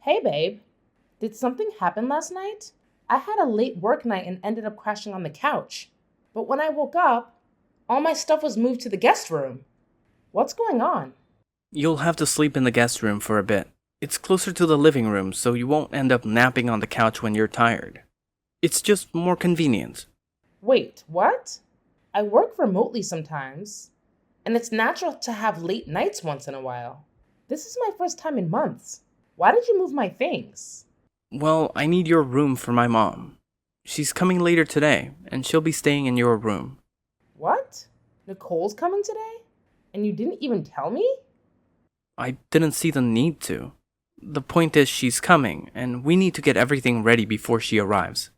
Hey, babe. Did something happen last night? I had a late work night and ended up crashing on the couch. But when I woke up, all my stuff was moved to the guest room. What's going on? You'll have to sleep in the guest room for a bit. It's closer to the living room, so you won't end up napping on the couch when you're tired. It's just more convenient. Wait, what? I work remotely sometimes, and it's natural to have late nights once in a while. This is my first time in months. Why did you move my things? Well, I need your room for my mom. She's coming later today, and she'll be staying in your room. What? Nicole's coming today? And you didn't even tell me? I didn't see the need to. The point is she's coming, and we need to get everything ready before she arrives.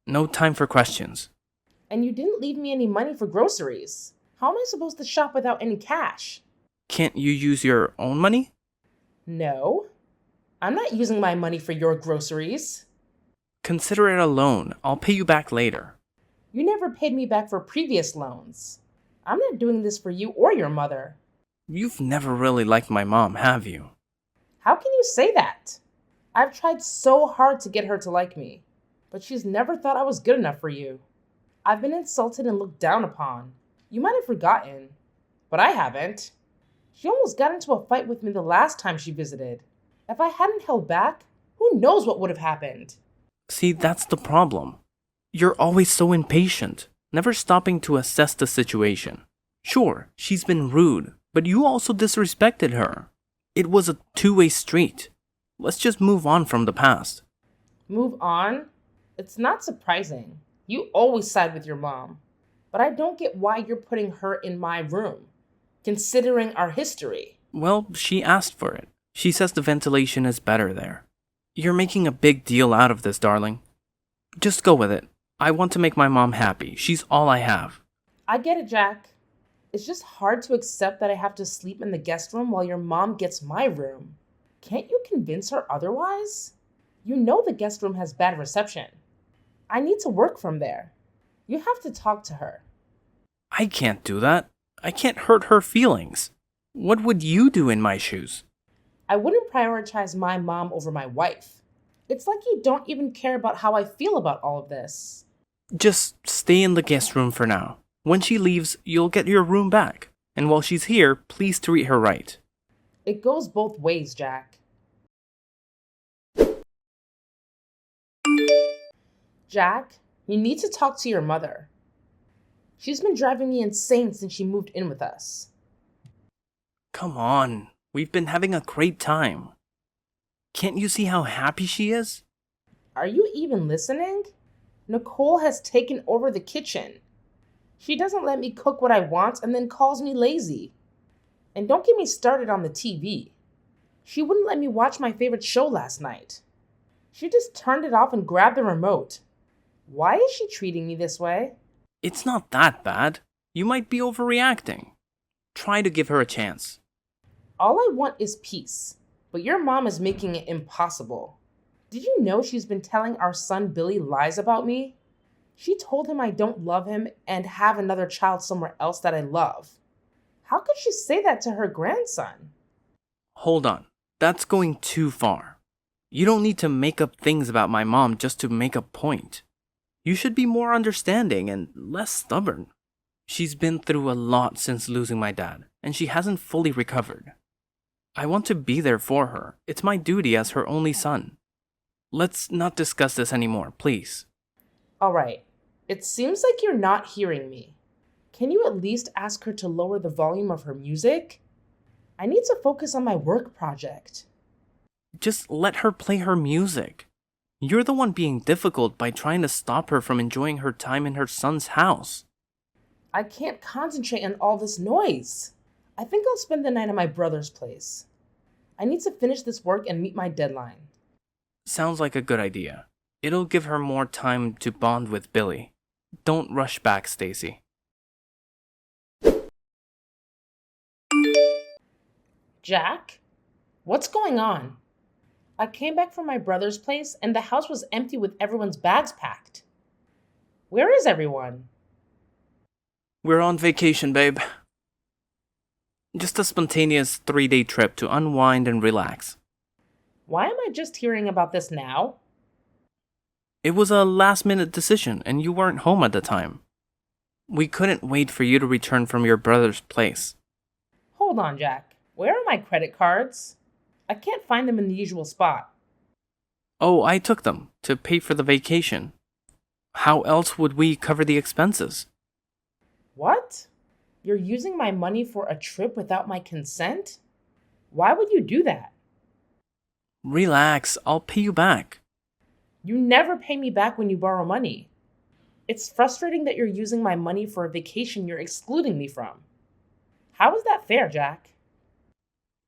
No time for questions. And you didn't leave me any money for groceries. How am I supposed to shop without any cash? Can't you use your own money? No. I'm not using my money for your groceries. Consider it a loan. I'll pay you back later. You never paid me back for previous loans. I'm not doing this for you or your mother. You've never really liked my mom, have you? How can you say that? I've tried so hard to get her to like me, but she's never thought I was good enough for you. I've been insulted and looked down upon. You might have forgotten, but I haven't. She almost got into a fight with me the last time she visited. If I hadn't held back, who knows what would have happened? See, that's the problem. You're always so impatient, never stopping to assess the situation. Sure, she's been rude, but you also disrespected her. It was a two-way street. Let's just move on from the past. Move on? It's not surprising. You always side with your mom. But I don't get why you're putting her in my room, considering our history. Well, she asked for it. She says the ventilation is better there. You're making a big deal out of this, darling. Just go with it. I want to make my mom happy. She's all I have. I get it, Jack. It's just hard to accept that I have to sleep in the guest room while your mom gets my room. Can't you convince her otherwise? You know the guest room has bad reception. I need to work from there. You have to talk to her. I can't do that. I can't hurt her feelings. What would you do in my shoes? I wouldn't prioritize my mom over my wife. It's like you don't even care about how I feel about all of this. Just stay in the guest room for now. When she leaves, you'll get your room back. And while she's here, please treat her right. It goes both ways, Jack. Jack, you need to talk to your mother. She's been driving me insane since she moved in with us. Come on. We've been having a great time. Can't you see how happy she is? Are you even listening? Nicole has taken over the kitchen. She doesn't let me cook what I want and then calls me lazy. And don't get me started on the TV. She wouldn't let me watch my favorite show last night. She just turned it off and grabbed the remote. Why is she treating me this way? It's not that bad. You might be overreacting. Try to give her a chance. All I want is peace, but your mom is making it impossible. Did you know she's been telling our son Billy lies about me? She told him I don't love him and have another child somewhere else that I love. How could she say that to her grandson? Hold on. That's going too far. You don't need to make up things about my mom just to make a point. You should be more understanding and less stubborn. She's been through a lot since losing my dad, and she hasn't fully recovered. I want to be there for her. It's my duty as her only son. Let's not discuss this anymore, please. All right. It seems like you're not hearing me. Can you at least ask her to lower the volume of her music? I need to focus on my work project. Just let her play her music. You're the one being difficult by trying to stop her from enjoying her time in her son's house. I can't concentrate on all this noise. I think I'll spend the night at my brother's place. I need to finish this work and meet my deadline. Sounds like a good idea. It'll give her more time to bond with Billy. Don't rush back, Stacy. Jack? What's going on? I came back from my brother's place and the house was empty with everyone's bags packed. Where is everyone? We're on vacation, babe. Just a spontaneous 3-day trip to unwind and relax. Why am I just hearing about this now? It was a last-minute decision, and you weren't home at the time. We couldn't wait for you to return from your brother's place. Hold on, Jack. Where are my credit cards? I can't find them in the usual spot. Oh, I took them to pay for the vacation. How else would we cover the expenses? What? You're using my money for a trip without my consent? Why would you do that? Relax, I'll pay you back. You never pay me back when you borrow money. It's frustrating that you're using my money for a vacation you're excluding me from. How is that fair, Jack?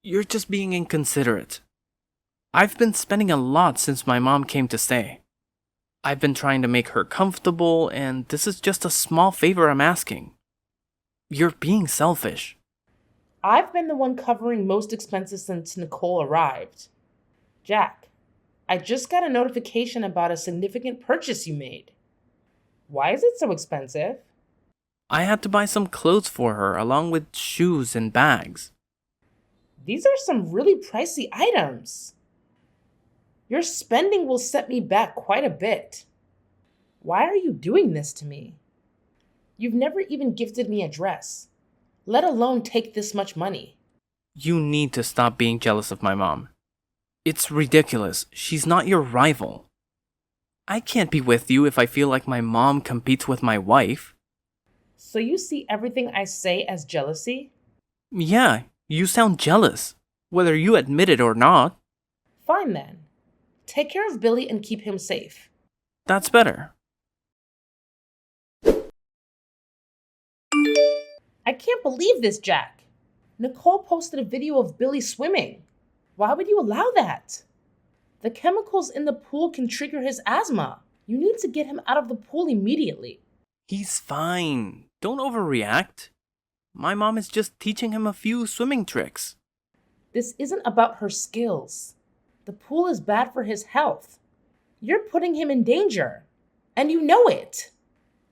You're just being inconsiderate. I've been spending a lot since my mom came to stay. I've been trying to make her comfortable, and this is just a small favor I'm asking. You're being selfish. I've been the one covering most expenses since Nicole arrived. Jack, I just got a notification about a significant purchase you made. Why is it so expensive? I had to buy some clothes for her, along with shoes and bags. These are some really pricey items. Your spending will set me back quite a bit. Why are you doing this to me? You've never even gifted me a dress, let alone take this much money. You need to stop being jealous of my mom. It's ridiculous. She's not your rival. I can't be with you if I feel like my mom competes with my wife. So you see everything I say as jealousy? Yeah, you sound jealous, whether you admit it or not. Fine then. Take care of Billy and keep him safe. That's better. I can't believe this, Jack. Nicole posted a video of Billy swimming. Why would you allow that? The chemicals in the pool can trigger his asthma. You need to get him out of the pool immediately. He's fine. Don't overreact. My mom is just teaching him a few swimming tricks. This isn't about her skills. The pool is bad for his health. You're putting him in danger, and you know it.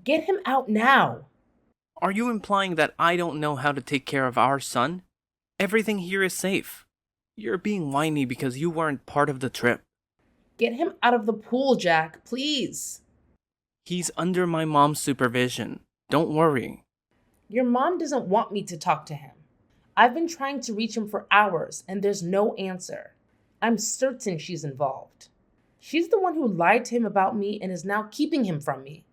Get him out now. Are you implying that I don't know how to take care of our son? Everything here is safe. You're being whiny because you weren't part of the trip. Get him out of the pool, Jack, please. He's under my mom's supervision. Don't worry. Your mom doesn't want me to talk to him. I've been trying to reach him for hours, and there's no answer. I'm certain she's involved. She's the one who lied to him about me and is now keeping him from me.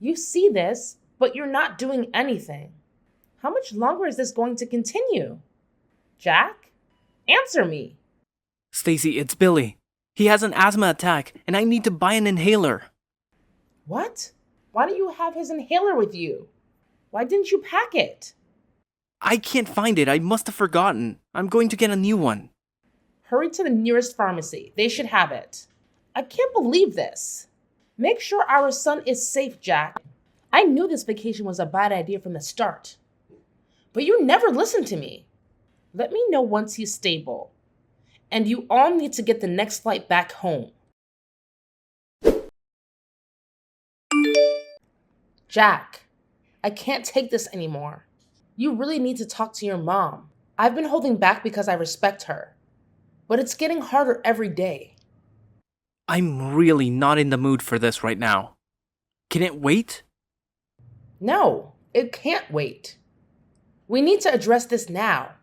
You see this, but you're not doing anything. How much longer is this going to continue? Jack, answer me. Stacy, it's Billy. He has an asthma attack, and I need to buy an inhaler. What? Why don't you have his inhaler with you? Why didn't you pack it? I can't find it. I must have forgotten. I'm going to get a new one. Hurry to the nearest pharmacy. They should have it. I can't believe this. Make sure our son is safe, Jack. I knew this vacation was a bad idea from the start. But you never listened to me. Let me know once he's stable. And you all need to get the next flight back home. Jack, I can't take this anymore. You really need to talk to your mom. I've been holding back because I respect her. But it's getting harder every day. I'm really not in the mood for this right now. Can it wait? No, it can't wait. We need to address this now.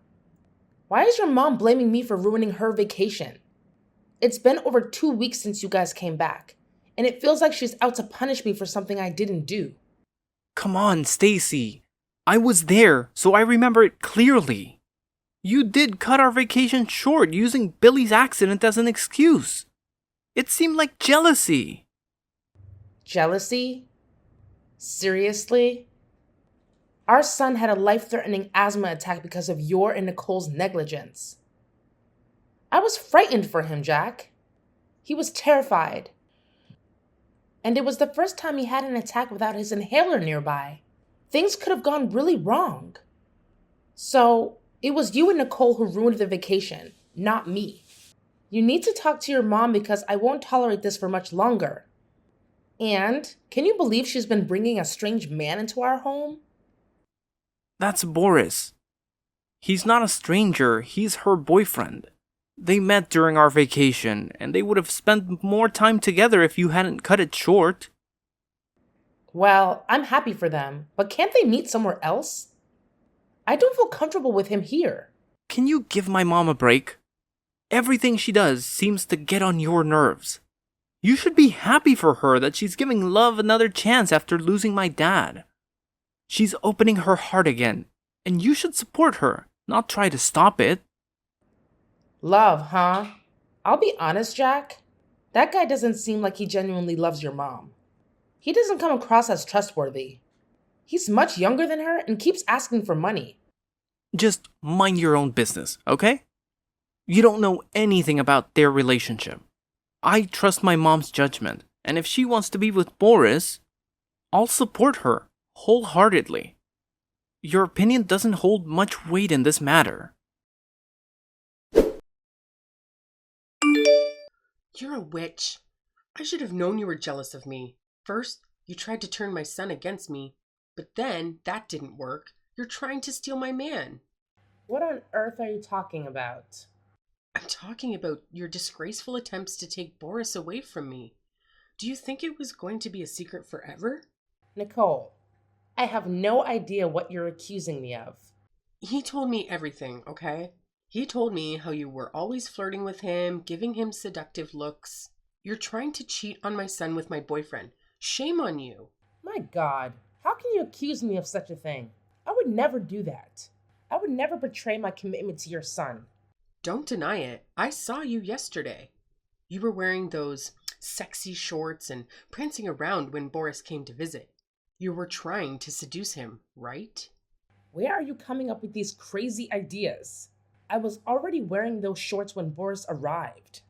Why is your mom blaming me for ruining her vacation? It's been over 2 weeks since you guys came back, and it feels like she's out to punish me for something I didn't do. Come on, Stacy. I was there, so I remember it clearly. You did cut our vacation short using Billy's accident as an excuse. It seemed like jealousy. Jealousy? Seriously? Our son had a life-threatening asthma attack because of your and Nicole's negligence. I was frightened for him, Jack. He was terrified. And it was the first time he had an attack without his inhaler nearby. Things could have gone really wrong. So, it was you and Nicole who ruined the vacation, not me. You need to talk to your mom because I won't tolerate this for much longer. And, can you believe she's been bringing a strange man into our home? That's Boris. He's not a stranger, he's her boyfriend. They met during our vacation, and they would have spent more time together if you hadn't cut it short. Well, I'm happy for them, but can't they meet somewhere else? I don't feel comfortable with him here. Can you give my mom a break? Everything she does seems to get on your nerves. You should be happy for her that she's giving love another chance after losing my dad. She's opening her heart again, and you should support her, not try to stop it. Love, huh? I'll be honest, Jack. That guy doesn't seem like he genuinely loves your mom. He doesn't come across as trustworthy. He's much younger than her and keeps asking for money. Just mind your own business, okay? You don't know anything about their relationship. I trust my mom's judgment, and if she wants to be with Boris, I'll support her wholeheartedly. Your opinion doesn't hold much weight in this matter. You're a witch. I should have known you were jealous of me. First, you tried to turn my son against me, but then that didn't work. You're trying to steal my man. What on earth are you talking about? I'm talking about your disgraceful attempts to take Boris away from me. Do you think it was going to be a secret forever? Nicole, I have no idea what you're accusing me of. He told me everything, okay? He told me how you were always flirting with him, giving him seductive looks. You're trying to cheat on my son with my boyfriend. Shame on you. My God, how can you accuse me of such a thing? I would never do that. I would never betray my commitment to your son. Don't deny it. I saw you yesterday. You were wearing those sexy shorts and prancing around when Boris came to visit. You were trying to seduce him, right? Where are you coming up with these crazy ideas? I was already wearing those shorts when Boris arrived.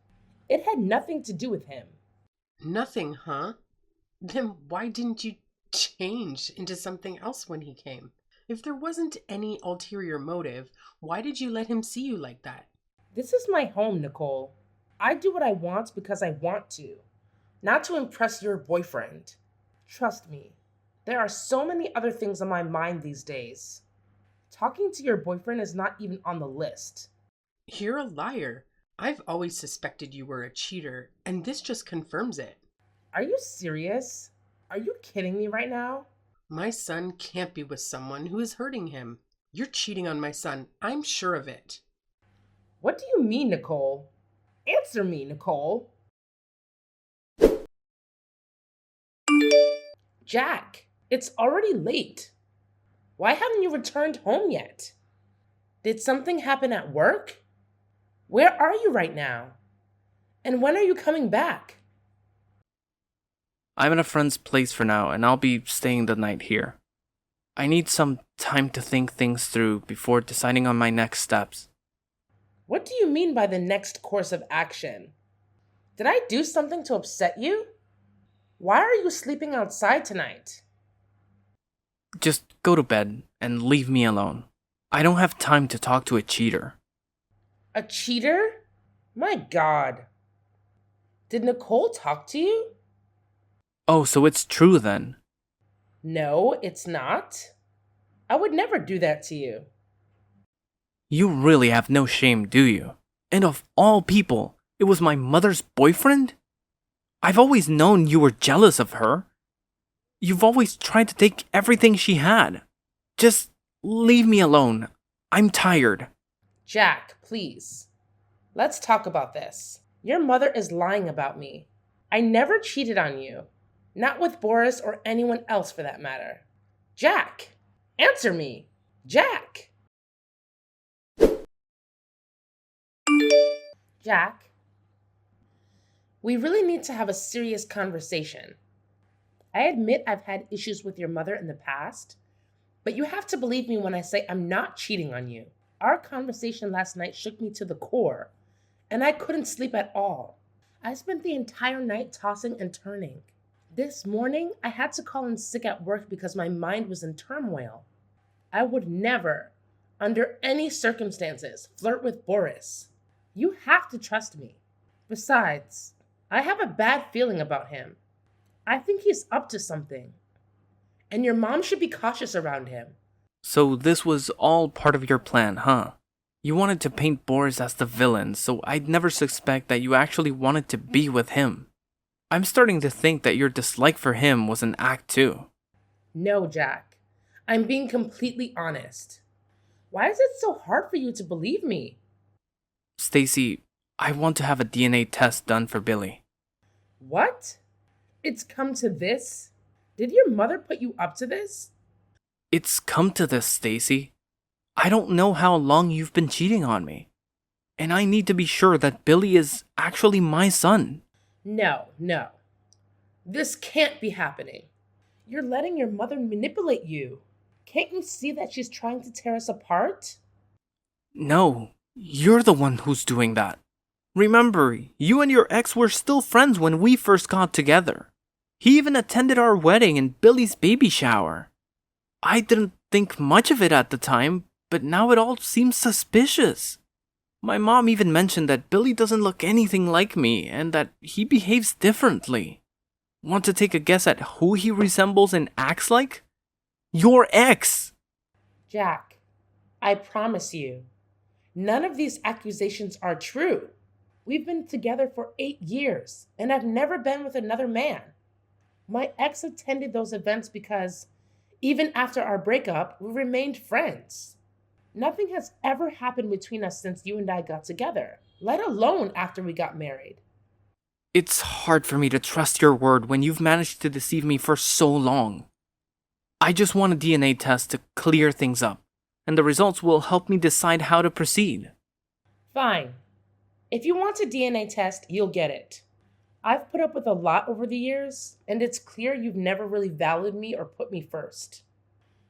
It had nothing to do with him. Nothing, huh? Then why didn't you change into something else when he came? If there wasn't any ulterior motive, why did you let him see you like that? This is my home, Nicole. I do what I want because I want to, not to impress your boyfriend. Trust me, there are so many other things on my mind these days. Talking to your boyfriend is not even on the list. You're a liar. I've always suspected you were a cheater, and this just confirms it. Are you serious? Are you kidding me right now? My son can't be with someone who is hurting him. You're cheating on my son. I'm sure of it. What do you mean, Nicole? Answer me, Nicole. Jack, it's already late. Why haven't you returned home yet? Did something happen at work? Where are you right now? And when are you coming back? I'm at a friend's place for now, and I'll be staying the night here. I need some time to think things through before deciding on my next steps. What do you mean by the next course of action? Did I do something to upset you? Why are you sleeping outside tonight? Just go to bed and leave me alone. I don't have time to talk to a cheater. A cheater? My God. Did Nicole talk to you? Oh, so it's true then. No, it's not. I would never do that to you. You really have no shame, do you? And of all people, it was my mother's boyfriend? I've always known you were jealous of her. You've always tried to take everything she had. Just leave me alone. I'm tired. Jack, please. Let's talk about this. Your mother is lying about me. I never cheated on you. Not with Boris or anyone else for that matter. Jack, answer me. Jack. Jack, we really need to have a serious conversation. I admit I've had issues with your mother in the past, but you have to believe me when I say I'm not cheating on you. Our conversation last night shook me to the core, and I couldn't sleep at all. I spent the entire night tossing and turning. This morning, I had to call in sick at work because my mind was in turmoil. I would never, under any circumstances, flirt with Boris. You have to trust me. Besides, I have a bad feeling about him. I think he's up to something. And your mom should be cautious around him. So this was all part of your plan, huh? You wanted to paint Boris as the villain, so I'd never suspect that you actually wanted to be with him. I'm starting to think that your dislike for him was an act too. No, Jack. I'm being completely honest. Why is it so hard for you to believe me? Stacy, I want to have a DNA test done for Billy. What? It's come to this? Did your mother put you up to this? It's come to this, Stacy. I don't know how long you've been cheating on me. And I need to be sure that Billy is actually my son. No. This can't be happening. You're letting your mother manipulate you. Can't you see that she's trying to tear us apart? No, you're the one who's doing that. Remember, you and your ex were still friends when we first got together. He even attended our wedding and Billy's baby shower. I didn't think much of it at the time, but now it all seems suspicious. My mom even mentioned that Billy doesn't look anything like me and that he behaves differently. Want to take a guess at who he resembles and acts like? Your ex! Jack, I promise you, none of these accusations are true. We've been together for 8 years, and I've never been with another man. My ex attended those events because, even after our breakup, we remained friends. Nothing has ever happened between us since you and I got together, let alone after we got married. It's hard for me to trust your word when you've managed to deceive me for so long. I just want a DNA test to clear things up, and the results will help me decide how to proceed. Fine. If you want a DNA test, you'll get it. I've put up with a lot over the years, and it's clear you've never really valued me or put me first.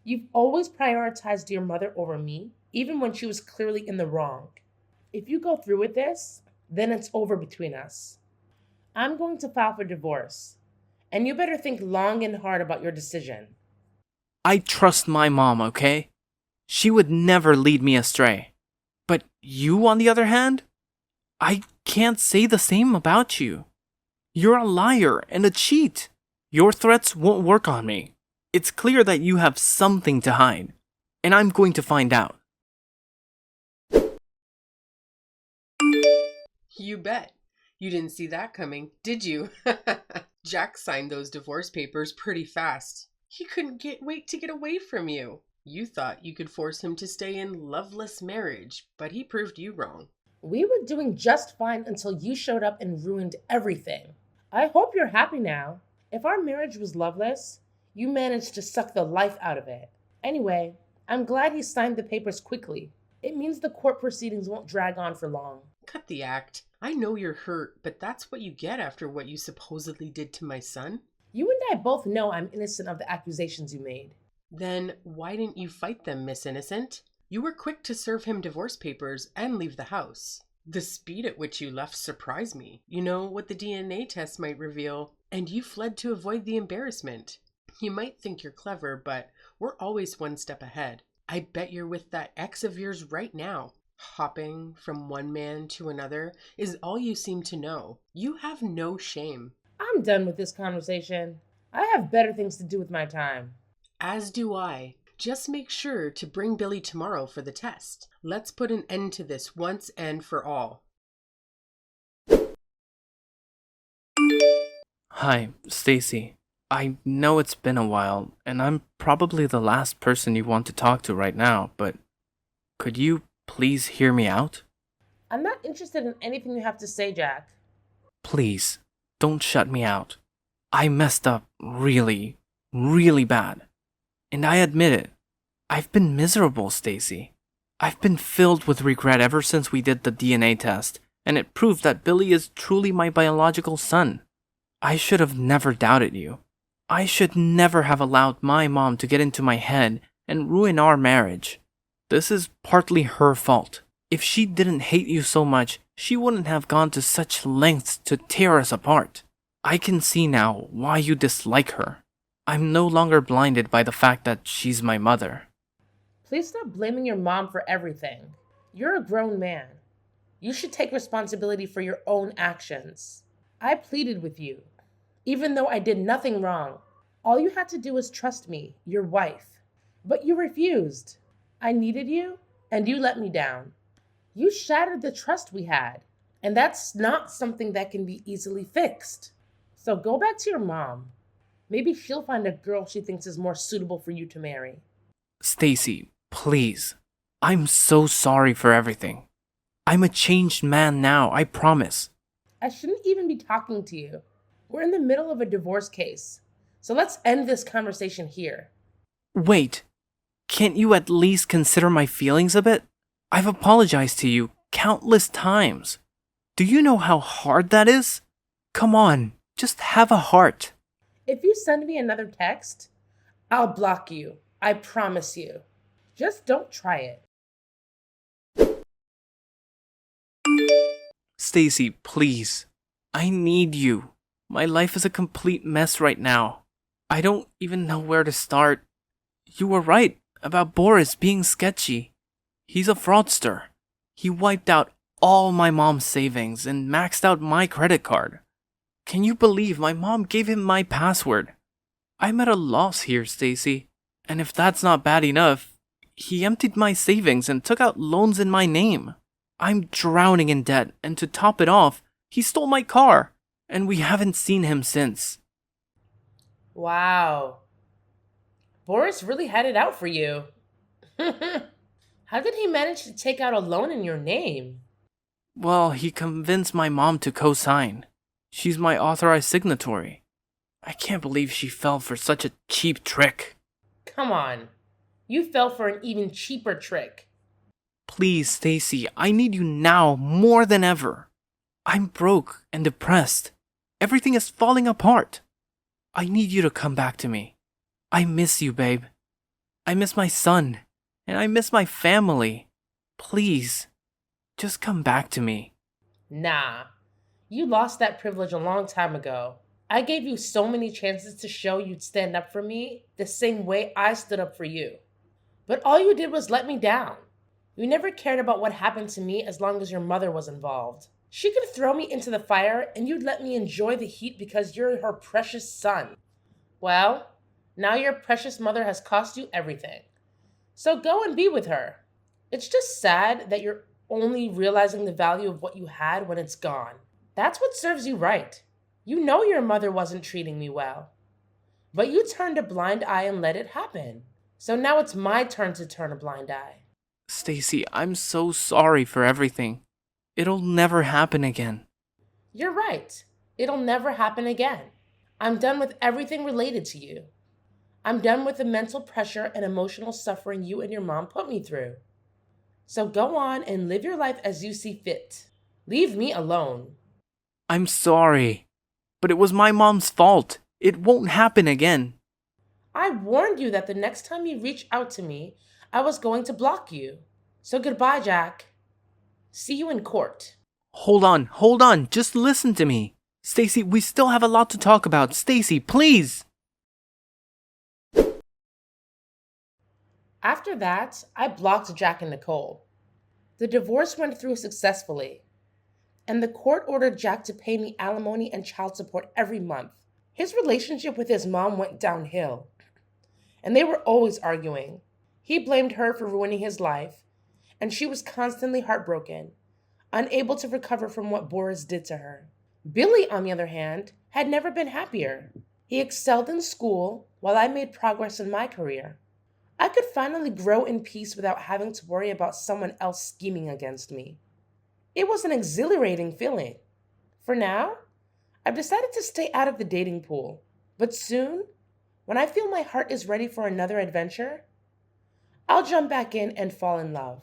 You've always prioritized your mother over me, even when she was clearly in the wrong. If you go through with this, then it's over between us. I'm going to file for divorce, and you better think long and hard about your decision. I trust my mom, okay? She would never lead me astray. But you, on the other hand? I can't say the same about you. You're a liar and a cheat. Your threats won't work on me. It's clear that you have something to hide, and I'm going to find out. You bet. You didn't see that coming, did you? Jack signed those divorce papers pretty fast. He couldn't wait to get away from you. You thought you could force him to stay in loveless marriage, but he proved you wrong. We were doing just fine until you showed up and ruined everything. I hope you're happy now. If our marriage was loveless, you managed to suck the life out of it. Anyway, I'm glad he signed the papers quickly. It means the court proceedings won't drag on for long. Cut the act. I know you're hurt, but that's what you get after what you supposedly did to my son. You and I both know I'm innocent of the accusations you made. Then why didn't you fight them, Miss Innocent? You were quick to serve him divorce papers and leave the house. The speed at which you left surprised me. You know what the DNA test might reveal, and you fled to avoid the embarrassment. You might think you're clever, but we're always one step ahead. I bet you're with that ex of yours right now. Hopping from one man to another is all you seem to know. You have no shame. I'm done with this conversation. I have better things to do with my time. As do I. Just make sure to bring Billy tomorrow for the test. Let's put an end to this once and for all. Hi, Stacy. I know it's been a while, and I'm probably the last person you want to talk to right now, but could you please hear me out? I'm not interested in anything you have to say, Jack. Please, don't shut me out. I messed up really, really bad. And I admit it. I've been miserable, Stacy. I've been filled with regret ever since we did the DNA test, and it proved that Billy is truly my biological son. I should have never doubted you. I should never have allowed my mom to get into my head and ruin our marriage. This is partly her fault. If she didn't hate you so much, she wouldn't have gone to such lengths to tear us apart. I can see now why you dislike her. I'm no longer blinded by the fact that she's my mother. Please stop blaming your mom for everything. You're a grown man. You should take responsibility for your own actions. I pleaded with you, even though I did nothing wrong. All you had to do was trust me, your wife. But you refused. I needed you, and you let me down. You shattered the trust we had, and that's not something that can be easily fixed. So go back to your mom. Maybe she'll find a girl she thinks is more suitable for you to marry. Stacy, please. I'm so sorry for everything. I'm a changed man now, I promise. I shouldn't even be talking to you. We're in the middle of a divorce case. So let's end this conversation here. Wait, can't you at least consider my feelings a bit? I've apologized to you countless times. Do you know how hard that is? Come on, just have a heart. If you send me another text, I'll block you. I promise you. Just don't try it. Stacy, please. I need you. My life is a complete mess right now. I don't even know where to start. You were right about Boris being sketchy. He's a fraudster. He wiped out all my mom's savings and maxed out my credit card. Can you believe my mom gave him my password? I'm at a loss here, Stacy. And if that's not bad enough, he emptied my savings and took out loans in my name. I'm drowning in debt, and to top it off, he stole my car, and we haven't seen him since. Wow. Boris really had it out for you. How did he manage to take out a loan in your name? Well, he convinced my mom to co-sign. She's my authorized signatory. I can't believe she fell for such a cheap trick. Come on. You fell for an even cheaper trick. Please, Stacy, I need you now more than ever. I'm broke and depressed. Everything is falling apart. I need you to come back to me. I miss you, babe. I miss my son, and I miss my family. Please, just come back to me. Nah. You lost that privilege a long time ago. I gave you so many chances to show you'd stand up for me the same way I stood up for you. But all you did was let me down. You never cared about what happened to me as long as your mother was involved. She could throw me into the fire and you'd let me enjoy the heat because you're her precious son. Well, now your precious mother has cost you everything. So go and be with her. It's just sad that you're only realizing the value of what you had when it's gone. That's what serves you right. You know your mother wasn't treating me well. But you turned a blind eye and let it happen. So now it's my turn to turn a blind eye. Stacy, I'm so sorry for everything. It'll never happen again. You're right. It'll never happen again. I'm done with everything related to you. I'm done with the mental pressure and emotional suffering you and your mom put me through. So go on and live your life as you see fit. Leave me alone. I'm sorry, but it was my mom's fault. It won't happen again. I warned you that the next time you reach out to me, I was going to block you. So goodbye, Jack. See you in court. Hold on. Just listen to me. Stacy, we still have a lot to talk about. Stacy, please. After that, I blocked Jack and Nicole. The divorce went through successfully, and the court ordered Jack to pay me alimony and child support every month. His relationship with his mom went downhill, and they were always arguing. He blamed her for ruining his life, and she was constantly heartbroken, unable to recover from what Boris did to her. Billy, on the other hand, had never been happier. He excelled in school while I made progress in my career. I could finally grow in peace without having to worry about someone else scheming against me. It was an exhilarating feeling. For now, I've decided to stay out of the dating pool. But soon, when I feel my heart is ready for another adventure, I'll jump back in and fall in love.